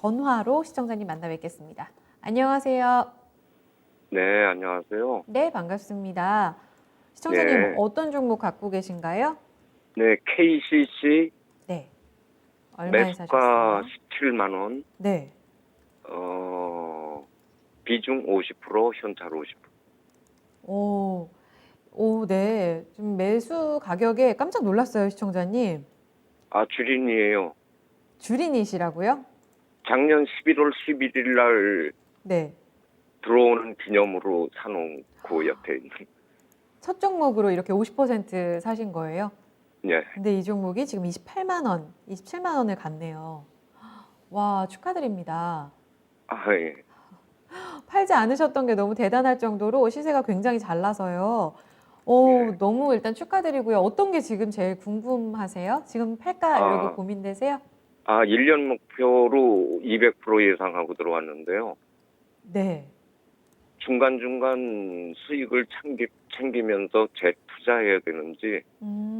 전화로 시청자님 만나 뵙겠습니다. 안녕하세요. 네, 안녕하세요. 네, 반갑습니다. 시청자님 네, 어떤 종목 갖고 계신가요? 네, KCC 네. 얼마에 매수가 사셨어요? 17만 원, 네. 비중 50%, 현찰 50%. 오, 네. 지금 매수 가격에 깜짝 놀랐어요, 시청자님. 아, 주린이에요. 주린이시라고요? 작년 11월 11일 날 네. 들어오는 기념으로 사놓고 옆에 있는. 첫 종목으로 이렇게 50% 사신 거예요? 예. 근데 이 종목이 지금 28만 원, 27만 원을 갔네요. 와, 축하드립니다. 아, 예. 팔지 않으셨던 게 너무 대단할 정도로 시세가 굉장히 잘 나서요. 예. 너무 일단 축하드리고요. 어떤 게 지금 제일 궁금하세요? 지금 팔까 이러고 아, 고민되세요? 1년 목표로 200% 예상하고 들어왔는데요. 네. 중간중간 수익을 챙기면서 재투자해야 되는지,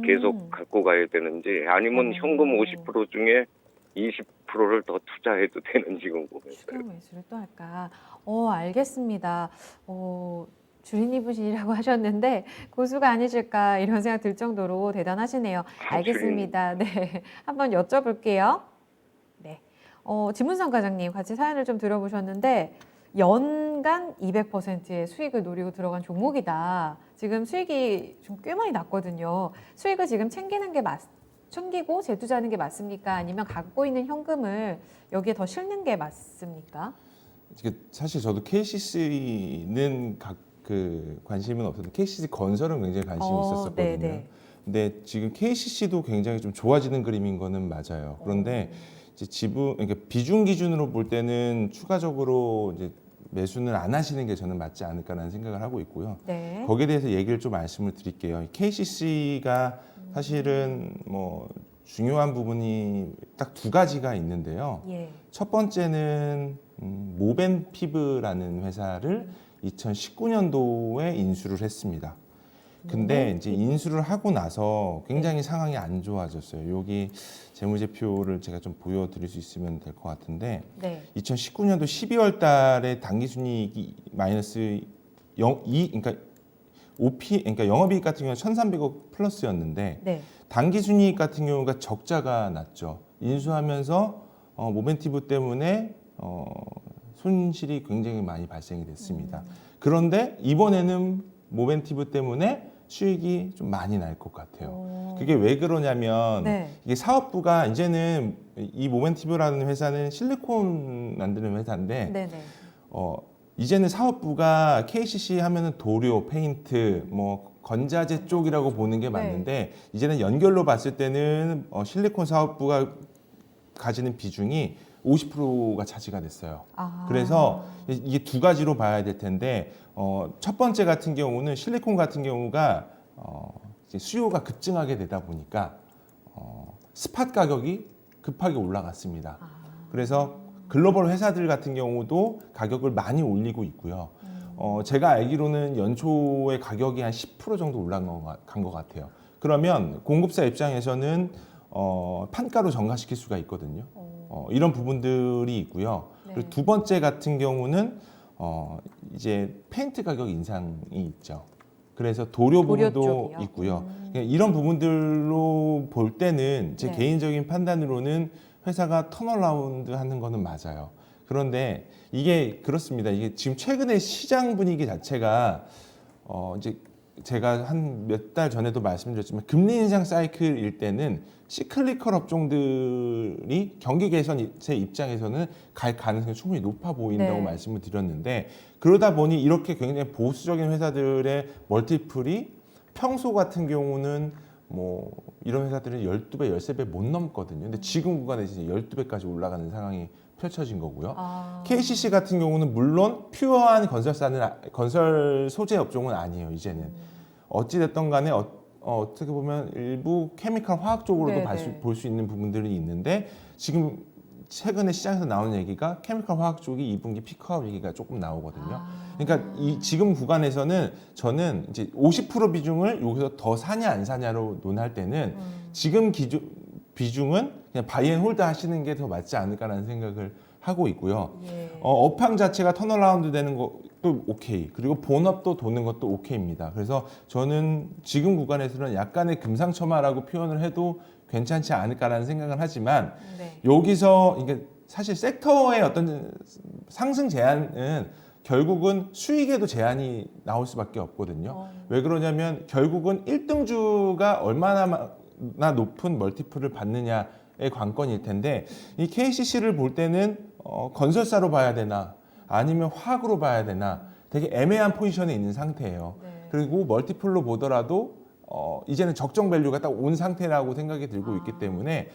계속 음. 갖고 가야 되는지, 아니면 현금 오. 50% 중에 20%를 더 투자해도 되는지 궁금해서요. 추경 매수를 또 할까? 알겠습니다. 주린이 분이라고 하셨는데 고수가 아니실까 이런 생각 들 정도로 대단하시네요. 주린, 알겠습니다. 네. 한번 여쭤볼게요. 네. 지문상 과장님 같이 사연을 좀 들어보셨는데 연간 200%의 수익을 노리고 들어간 종목이다. 지금 수익이 좀 꽤 많이 났거든요. 수익을 지금 챙기고 재투자하는 게 맞습니까? 아니면 갖고 있는 현금을 여기에 더 실는 게 맞습니까? 사실 저도 KCC는 관심은 없었는데 KCC 건설은 굉장히 관심이 있었었거든요. 네네. 근데 지금 KCC도 굉장히 좀 좋아지는 그림인 거는 맞아요. 그런데 이제 그러니까 비중 기준으로 볼 때는 추가적으로 이제 매수는 안 하시는 게 저는 맞지 않을까라는 생각을 하고 있고요. 네. 거기에 대해서 얘기를 좀 말씀을 드릴게요. KCC가 사실은 뭐 중요한 부분이 딱 두 가지가 있는데요. 예. 첫 번째는 모벤피브라는 회사를 2019년도에 인수를 했습니다. 근데 이제 인수를 하고 나서 굉장히 상황이 안 좋아졌어요. 여기 재무제표를 제가 좀 보여드릴 수 있으면 될 것 같은데 네. 2019년도 12월 달에 당기순이익이 마이너스 2, 그러니까 OP, 그러니까 영업이익 같은 경우는 1,300억 플러스였는데 네. 당기순이익 같은 경우가 적자가 났죠. 인수하면서 모멘티브 때문에 손실이 굉장히 많이 발생이 됐습니다. 그런데 이번에는 모멘티브 때문에 수익이 좀 많이 날 것 같아요. 그게 왜 그러냐면 네. 이게 사업부가 이제는 이 모멘티브라는 회사는 실리콘 만드는 회사인데 네네. 이제는 사업부가 KCC 하면은 도료, 페인트, 뭐 건자재 쪽이라고 보는 게 맞는데 이제는 연결로 봤을 때는 실리콘 사업부가 가지는 비중이 50%가 차지가 됐어요. 아. 그래서 이게 두 가지로 봐야 될 텐데 첫 번째 같은 경우는 실리콘 같은 경우가 이제 수요가 급증하게 되다 보니까 스팟 가격이 급하게 올라갔습니다. 그래서 글로벌 회사들 같은 경우도 가격을 많이 올리고 있고요. 제가 알기로는 연초에 가격이 한 10% 정도 올라간 것 같아요. 그러면 공급사 입장에서는 판가로 전가시킬 수가 있거든요. 이런 부분들이 있고요. 네. 그리고 두 번째 같은 경우는 이제 페인트 가격 인상이 있죠. 그래서 도료 부분도 쪽이요? 있고요. 이런 부분들로 볼 때는 제 네. 개인적인 판단으로는 회사가 턴어라운드 하는 거는 맞아요. 그런데 이게 그렇습니다. 이게 지금 최근에 시장 분위기 자체가 이제 제가 한 몇 달 전에도 말씀드렸지만 금리 인상 사이클일 때는 시클리컬 업종들이 경기 개선의 입장에서는 갈 가능성이 충분히 높아 보인다고 네. 말씀을 드렸는데 그러다 보니 이렇게 굉장히 보수적인 회사들의 멀티플이 평소 같은 경우는 뭐 이런 회사들은 12배, 13배 못 넘거든요. 근데 지금 구간에서 이제 12배까지 올라가는 상황이 펼쳐진 거고요. KCC 같은 경우는 물론 퓨어한 건설 소재 업종은 아니에요. 이제는 어찌됐든 간에 어떻게 보면 일부 케미칼 화학 쪽으로도 볼 수 있는 부분들이 있는데 지금 최근에 시장에서 나오는 얘기가 케미칼 화학 쪽이 2분기 피크아웃 얘기가 조금 나오거든요. 그러니까 이 지금 구간에서는 저는 이제 50% 비중을 여기서 더 사냐 안 사냐로 논할 때는 지금 비중은 그냥 바이 앤 홀드 하시는 게 더 맞지 않을까라는 생각을 하고 있고요. 예. 업황 자체가 턴어라운드 되는 것도 오케이. 그리고 본업도 도는 것도 오케이입니다. 그래서 저는 지금 구간에서는 약간의 금상첨화라고 표현을 해도 괜찮지 않을까라는 생각을 하지만 네. 여기서 이게 사실 섹터의 어떤 상승 제한은 결국은 수익에도 제한이 나올 수밖에 없거든요. 왜 그러냐면 결국은 1등주가 얼마나 높은 멀티플을 받느냐의 관건일 텐데 이 KCC를 볼 때는 건설사로 봐야 되나 아니면 화학으로 봐야 되나 되게 애매한 포지션에 있는 상태예요. 네. 그리고 멀티플로 보더라도 이제는 적정 밸류가 딱 온 상태라고 생각이 들고 있기 때문에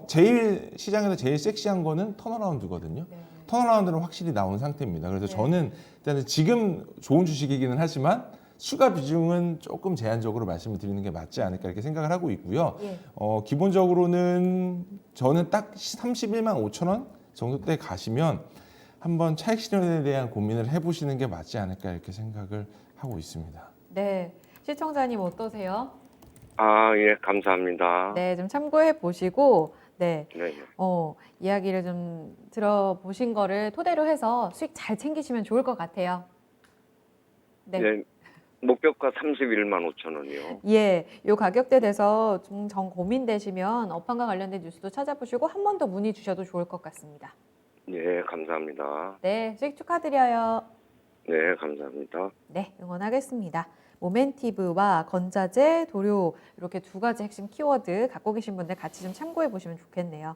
제일 시장에서 제일 섹시한 거는 턴어라운드거든요. 네. 턴어라운드는 확실히 나온 상태입니다. 그래서 네. 저는 일단은 지금 좋은 주식이기는 하지만 추가 비중은 조금 제한적으로 말씀을 드리는 게 맞지 않을까 이렇게 생각을 하고 있고요. 예. 기본적으로는 저는 딱 31만 5천 원 정도 때 가시면 한번 차익 실현에 대한 고민을 해보시는 게 맞지 않을까 이렇게 생각을 하고 있습니다. 네. 시청자님 어떠세요? 아, 예, 감사합니다. 네, 좀 참고해 보시고, 네, 네. 이야기를 좀 들어보신 거를 토대로 해서 수익 잘 챙기시면 좋을 것 같아요. 네. 네. 목표가 31만 5천 원이요. 예, 요 가격대 돼서 좀 정 고민되시면 업황과 관련된 뉴스도 찾아보시고 한 번 더 문의 주셔도 좋을 것 같습니다. 예, 감사합니다. 네, 수익 축하드려요. 네, 감사합니다. 네, 응원하겠습니다. 모멘티브와 건자재, 도료 이렇게 두 가지 핵심 키워드 갖고 계신 분들 같이 좀 참고해 보시면 좋겠네요.